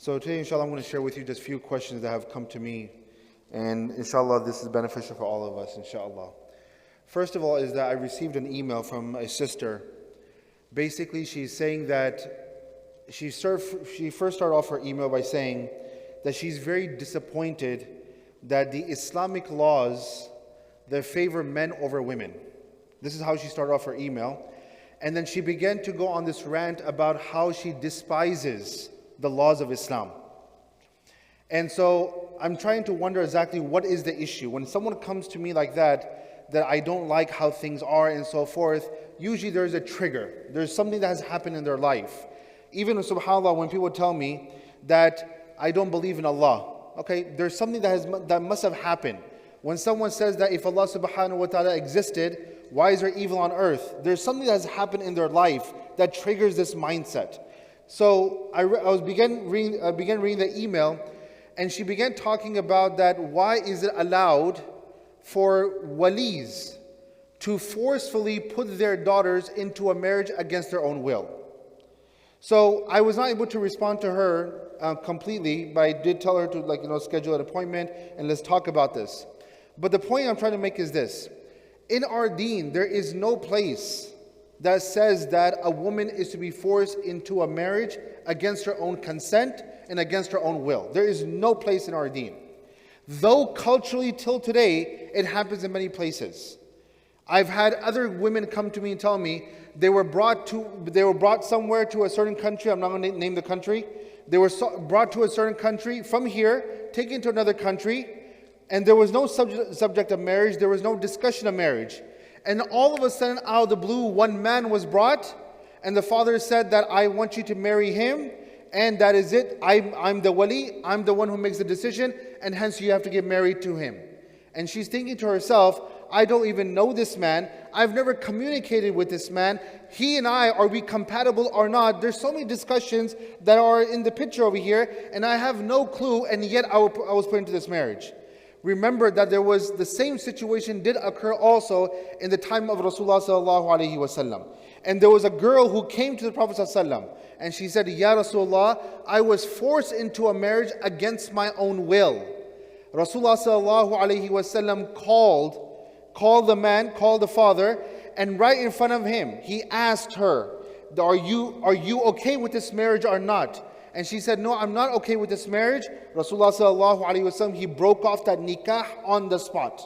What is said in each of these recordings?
So today, inshallah, I'm going to share with you just a few questions that have come to me. And inshallah, this is beneficial for all of us, inshallah. First of all is that I received an email from a sister. Basically, she's saying that she first started off her email by saying that she's very disappointed that the Islamic laws that favor men over women. This is how she started off her email. And then she began to go on this rant about how she despises the laws of Islam. And so I'm trying to wonder exactly what is the issue. When someone comes to me like that I don't like how things are and so forth, usually there's a trigger. There's something that has happened in their life. Even subhanAllah, when people tell me that I don't believe in Allah, okay, there's something that must have happened. When someone says that if Allah subhanahu wa ta'ala existed, why is there evil on earth? There's something that has happened in their life that triggers this mindset. So I began reading the email, and she began talking about that why is it allowed for walis to forcefully put their daughters into a marriage against their own will. So I was not able to respond to her completely, but I did tell her to schedule an appointment and let's talk about this. But the point I'm trying to make is this. In our deen, there is no place that says that a woman is to be forced into a marriage against her own consent and against her own will. There is no place in our deen. Though culturally till today, it happens in many places. I've had other women come to me and tell me they were brought somewhere to a certain country. I'm not going to name the country. They were brought to a certain country from here, taken to another country, and there was no subject of marriage. There was no discussion of marriage. And all of a sudden, out of the blue, one man was brought, and the father said that I want you to marry him, and that is it. I'm the wali, I'm the one who makes the decision, and hence you have to get married to him. And she's thinking to herself, I don't even know this man. I've never communicated with this man. He and I, are we compatible or not? There's so many discussions that are in the picture over here, and I have no clue, and yet I was put into this marriage. Remember that there was the same situation did occur also in the time of Rasulullah sallallahu alaihi wasallam. And there was a girl who came to the Prophet sallallahu, and she said, Ya Rasulullah, I was forced into a marriage against my own will. Rasulullah sallallahu alaihi wasallam called the man, called the father, and right in front of him, he asked her, are you okay with this marriage or not? And she said, no, I'm not okay with this marriage. Rasulullah sallallahu alaihi wasallam, he broke off that nikah on the spot.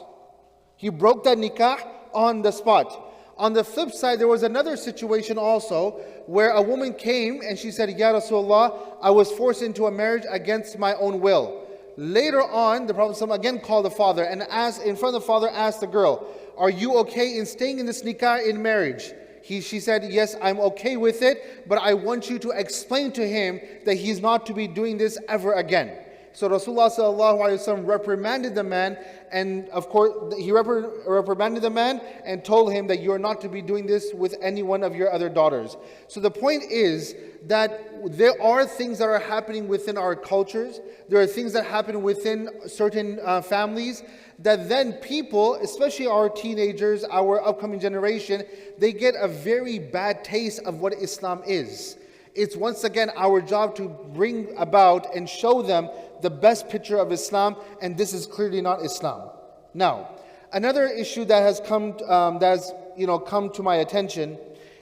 He broke that nikah on the spot. On the flip side, there was another situation also where a woman came and she said, Ya Rasulullah, I was forced into a marriage against my own will. Later on, the Prophet ﷺ again called the father and asked, in front of the father, asked the girl, are you okay in staying in this nikah in marriage? She said, yes, I'm okay with it, but I want you to explain to him that he's not to be doing this ever again. So Rasulullah ﷺ reprimanded the man, and of course, he reprimanded the man and told him that you're not to be doing this with any one of your other daughters. So the point is that there are things that are happening within our cultures, there are things that happen within certain families, that then people, especially our teenagers, our upcoming generation, they get a very bad taste of what Islam is. It's once again our job to bring about and show them the best picture of Islam, and this is clearly not Islam. Now, another issue that has come to my attention,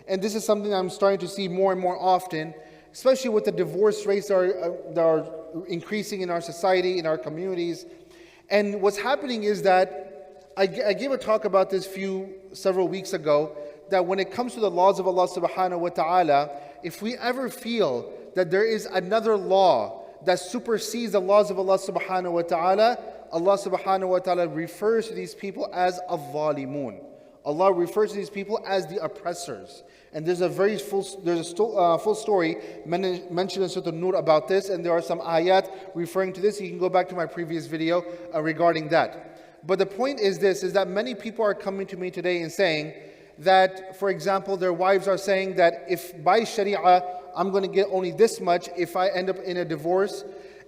and this is something I'm starting to see more and more often, especially with the divorce rates that are increasing in our society, in our communities. And what's happening is that I gave a talk about this several weeks ago, that when it comes to the laws of Allah subhanahu wa ta'ala, if we ever feel that there is another law that supersedes the laws of Allah subhanahu wa ta'ala refers to these people as al-zalimun. Allah refers to these people as the oppressors. And there's a full story mentioned in Surah An-Nur about this, and there are some ayat referring to this. You can go back to my previous video regarding that. But the point is this, is that many people are coming to me today and saying that, for example, their wives are saying that if by Sharia, I'm going to get only this much if I end up in a divorce,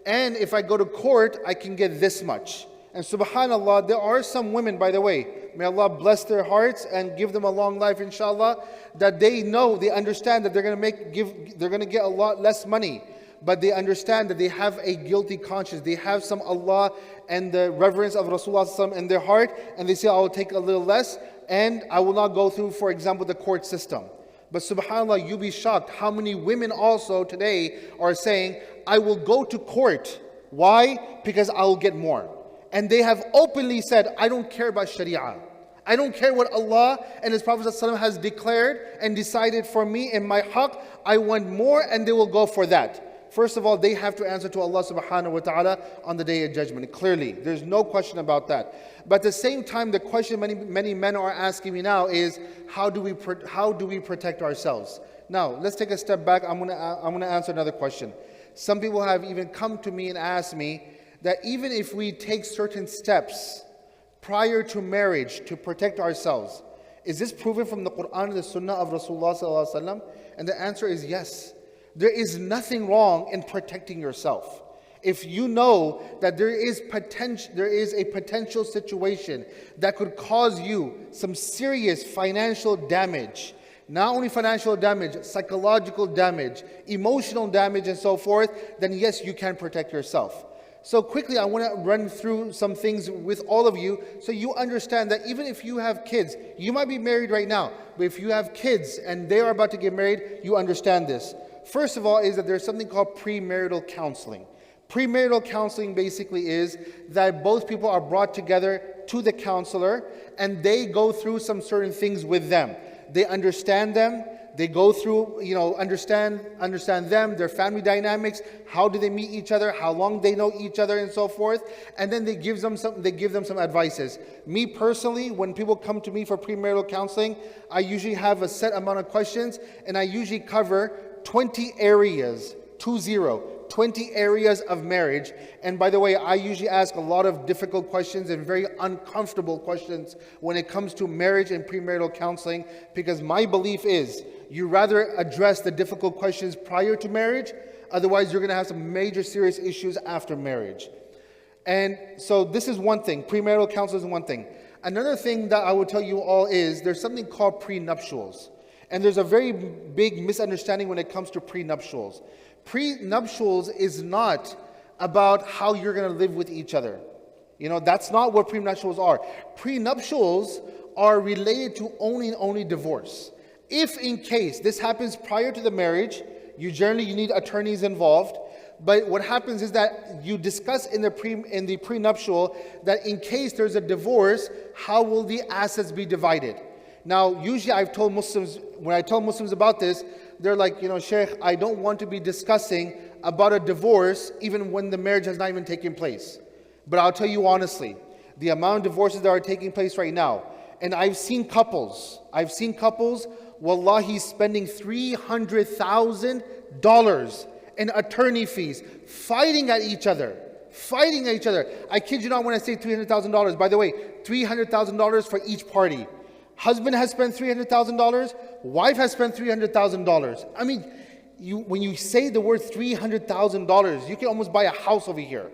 and if I go to court, I can get this much. And subhanAllah, there are some women, by the way, may Allah bless their hearts and give them a long life, inshallah, that they understand that they're going to get a lot less money. but they understand that they have a guilty conscience. They have some Allah and the reverence of Rasulullah ﷺ in their heart, and they say, I will take a little less, and I will not go through, for example, the court system. But subhanAllah, you'll be shocked how many women also today are saying, I will go to court. Why? Because I will get more. And they have openly said, I don't care about Sharia. I don't care what Allah and His Prophet ﷺ has declared and decided for me in my haqq. I want more, and they will go for that. First of all, they have to answer to Allah subhanahu wa ta'ala on the Day of Judgment. Clearly, there's no question about that. But at the same time, the question many men are asking me now is, how do we protect ourselves? Now, let's take a step back. I'm gonna answer another question. Some people have even come to me and asked me that even if we take certain steps prior to marriage to protect ourselves, is this proven from the Quran and the Sunnah of Rasulullah sallallahu alaihi wasallam? And the answer is yes. There is nothing wrong in protecting yourself. If you know that there is a potential situation that could cause you some serious financial damage, not only financial damage, psychological damage, emotional damage, and so forth, then yes, you can protect yourself. So quickly, I want to run through some things with all of you so you understand that even if you have kids, you might be married right now, but if you have kids and they are about to get married, you understand this. First of all is that there's something called premarital counseling. Premarital counseling basically is that both people are brought together to the counselor and they go through some certain things with them. They understand them. They go through, understand them, their family dynamics, how do they meet each other, how long they know each other, and so forth. And then they give them some advices. Me personally, when people come to me for premarital counseling, I usually have a set amount of questions, and I usually cover 20 areas, 20 areas of marriage. And by the way, I usually ask a lot of difficult questions and very uncomfortable questions when it comes to marriage and premarital counseling, because my belief is you rather address the difficult questions prior to marriage, otherwise you're going to have some major serious issues after marriage. And so this is one thing. Premarital counseling is one thing. Another thing that I will tell you all is there's something called prenuptials. And there's a very big misunderstanding when it comes to prenuptials. Prenuptials is not about how you're going to live with each other. That's not what prenuptials are. Prenuptials are related to only divorce. If in case this happens prior to the marriage, you need attorneys involved. But what happens is that you discuss in the prenuptial that in case there's a divorce, how will the assets be divided? Now, usually when I tell Muslims about this, they're like, Shaykh, I don't want to be discussing about a divorce even when the marriage has not even taken place. But I'll tell you honestly, the amount of divorces that are taking place right now, and I've seen couples, wallahi, spending $300,000 in attorney fees, fighting at each other. I kid you not when I say $300,000. By the way, $300,000 for each party. Husband has spent $300,000. Wife has spent $300,000. I mean, when you say the word $300,000, you can almost buy a house over here.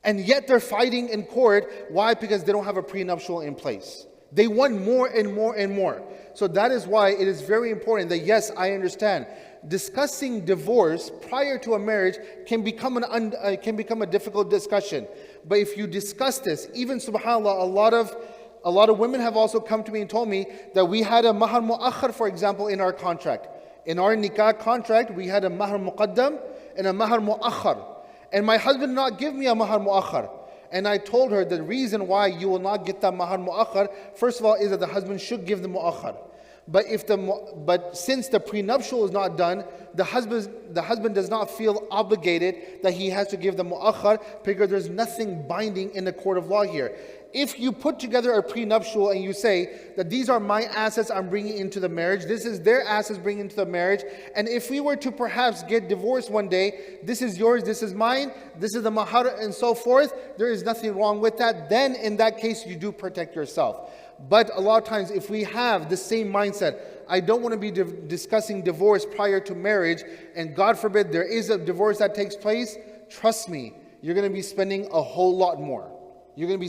And yet they're fighting in court. Why? Because they don't have a prenuptial in place. They want more and more and more. So that is why it is very important that, yes, I understand, discussing divorce prior to a marriage can become a difficult discussion. But if you discuss this, even subhanAllah, a lot of women have also come to me and told me that we had a mahar mu'akhar, for example, in our contract. In our nikah contract, we had a mahar muqaddam and a mahar mu'akhar. And my husband did not give me a mahar mu'akhar. And I told her the reason why you will not get that mahar mu'akhar, first of all, is that the husband should give the mu'akhar. But since the prenuptial is not done, the husband does not feel obligated that he has to give the mu'akhar, because there's nothing binding in the court of law here. If you put together a prenuptial and you say that these are my assets I'm bringing into the marriage, this is their assets bringing into the marriage, and if we were to perhaps get divorced one day, this is yours, this is mine, this is the mahar, and so forth, there is nothing wrong with that. Then in that case, you do protect yourself. But a lot of times, if we have the same mindset, I don't want to be discussing divorce prior to marriage, and God forbid there is a divorce that takes place, trust me, you're going to be spending a whole lot more. The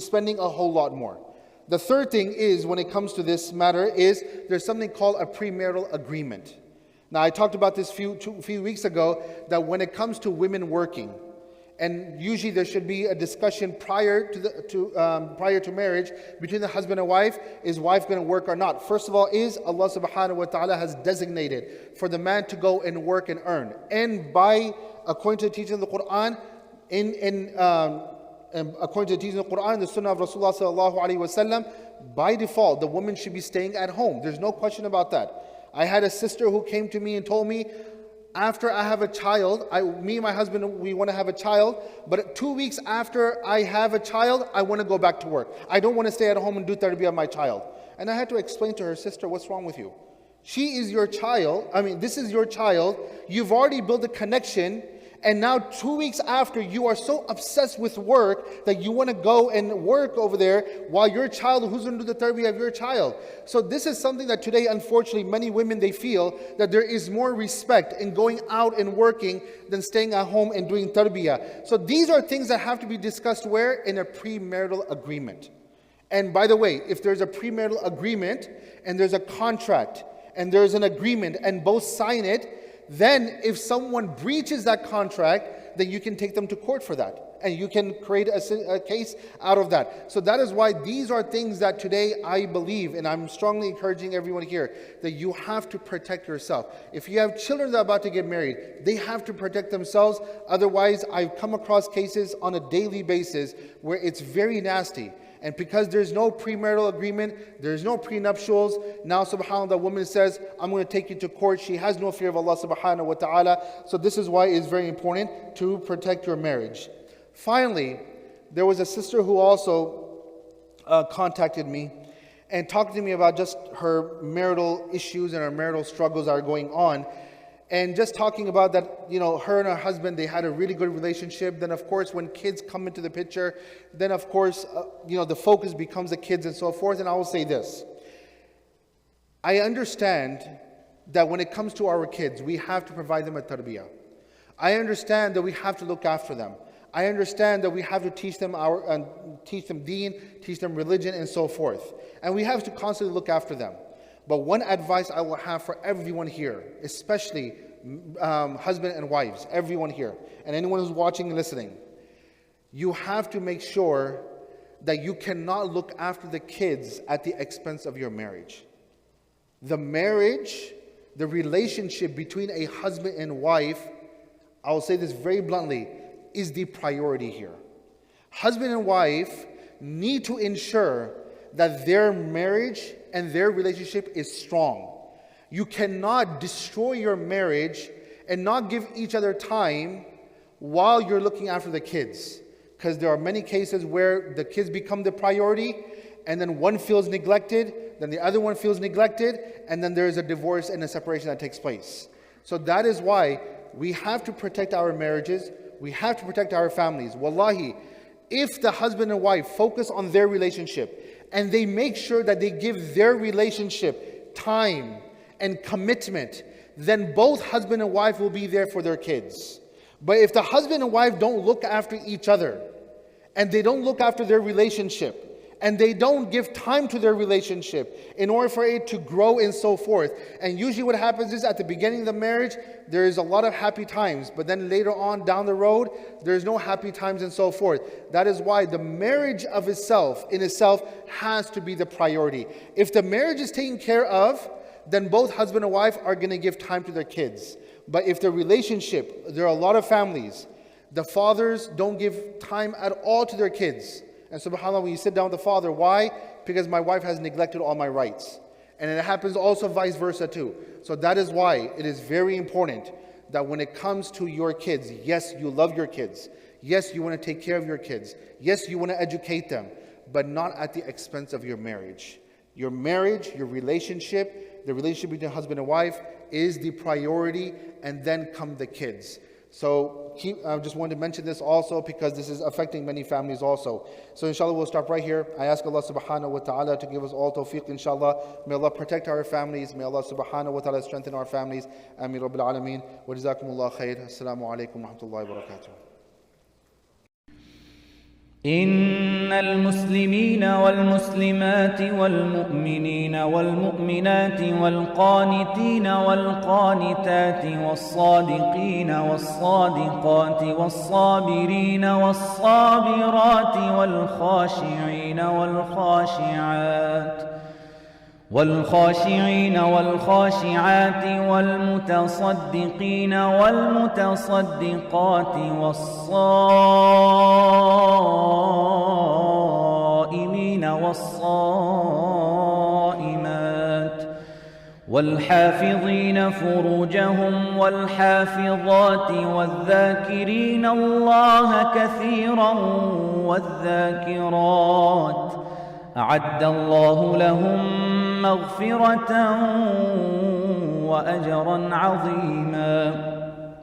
third thing is, when it comes to this matter, is there's something called a premarital agreement. Now, I talked about this few weeks ago, that when it comes to women working, and usually there should be a discussion prior to marriage between the husband and wife. Is wife going to work or not? First of all, is Allah subhanahu wa ta'ala has designated for the man to go and work and earn. And according to the teaching of the Quran, according to the teaching of the Quran, the Sunnah of Rasulullah sallallahu alaihi wasallam, by default, the woman should be staying at home. There's no question about that. I had a sister who came to me and told me, after I have a child, me and my husband, we want to have a child, but 2 weeks after I have a child, I want to go back to work. I don't want to stay at home and do tarbiyah of my child. And I had to explain to her, sister, what's wrong with you? She is your child. This is your child. You've already built a connection. And now 2 weeks after, you are so obsessed with work that you want to go and work over there while your child, who's going to do the tarbiyah of your child? So this is something that today, unfortunately, many women, they feel that there is more respect in going out and working than staying at home and doing tarbiyah. So these are things that have to be discussed where? In a premarital agreement. And by the way, if there's a premarital agreement and there's a contract and there's an agreement and both sign it, then if someone breaches that contract, then you can take them to court for that. And you can create a case out of that. So that is why these are things that today I believe, and I'm strongly encouraging everyone here, that you have to protect yourself. If you have children that are about to get married, they have to protect themselves. Otherwise, I've come across cases on a daily basis where it's very nasty. And because there's no premarital agreement, there's no prenuptials, now subhanAllah, the woman says, I'm going to take you to court. She has no fear of Allah subhanahu wa ta'ala. So this is why it's very important to protect your marriage. Finally, there was a sister who also contacted me and talked to me about just her marital issues and her marital struggles that are going on. And just talking about that, her and her husband, they had a really good relationship. Then, of course, when kids come into the picture, then, of course, the focus becomes the kids and so forth. And I will say this. I understand that when it comes to our kids, we have to provide them a tarbiyah. I understand that we have to look after them. I understand that we have to teach them deen, teach them religion, and so forth. And we have to constantly look after them. But one advice I will have for everyone here, especially husband and wives, everyone here, and anyone who's watching and listening, you have to make sure that you cannot look after the kids at the expense of your marriage. The marriage, the relationship between a husband and wife, I will say this very bluntly, is the priority here. Husband and wife need to ensure that their marriage and their relationship is strong. You cannot destroy your marriage and not give each other time while you're looking after the kids. Because there are many cases where the kids become the priority, and then one feels neglected, then the other one feels neglected, and then there is a divorce and a separation that takes place. So that is why we have to protect our marriages, we have to protect our families. Wallahi, if the husband and wife focus on their relationship, and they make sure that they give their relationship time and commitment, then both husband and wife will be there for their kids. But if the husband and wife don't look after each other, and they don't look after their relationship, and they don't give time to their relationship in order for it to grow and so forth. And usually what happens is at the beginning of the marriage, there is a lot of happy times. But then later on down the road, there's no happy times and so forth. That is why the marriage of itself, in itself, has to be the priority. If the marriage is taken care of, then both husband and wife are going to give time to their kids. But if the relationship, there are a lot of families, the fathers don't give time at all to their kids. And subhanAllah, when you sit down with the father, why? Because my wife has neglected all my rights. And it happens also vice versa too. So that is why it is very important that when it comes to your kids, yes, you love your kids. Yes, you want to take care of your kids. Yes, you want to educate them, but not at the expense of your marriage. Your marriage, your relationship, the relationship between husband and wife is the priority, and then come the kids. So I just wanted to mention this also because this is affecting many families also. So inshallah we'll stop right here. I ask Allah subhanahu wa ta'ala to give us all tawfiq inshallah. May Allah protect our families. May Allah subhanahu wa ta'ala strengthen our families. Ameen Rabbil Alameen. Wa jazakumullah khair. Assalamu alaikum wa rahmatullahi wa barakatuh. المسلمين والمسلمات والمؤمنين والمؤمنات والقانتين والقانتات والصادقين والصادقات والصابرين والصابرات والخاشعين والخاشعات والمتصدقين والمتصدقات والصائمين والصائمات والحافظين فروجهم والحافظات والذاكرين الله كثيرا والذاكرات أعد الله لهم مغفرة وأجرا عظيما.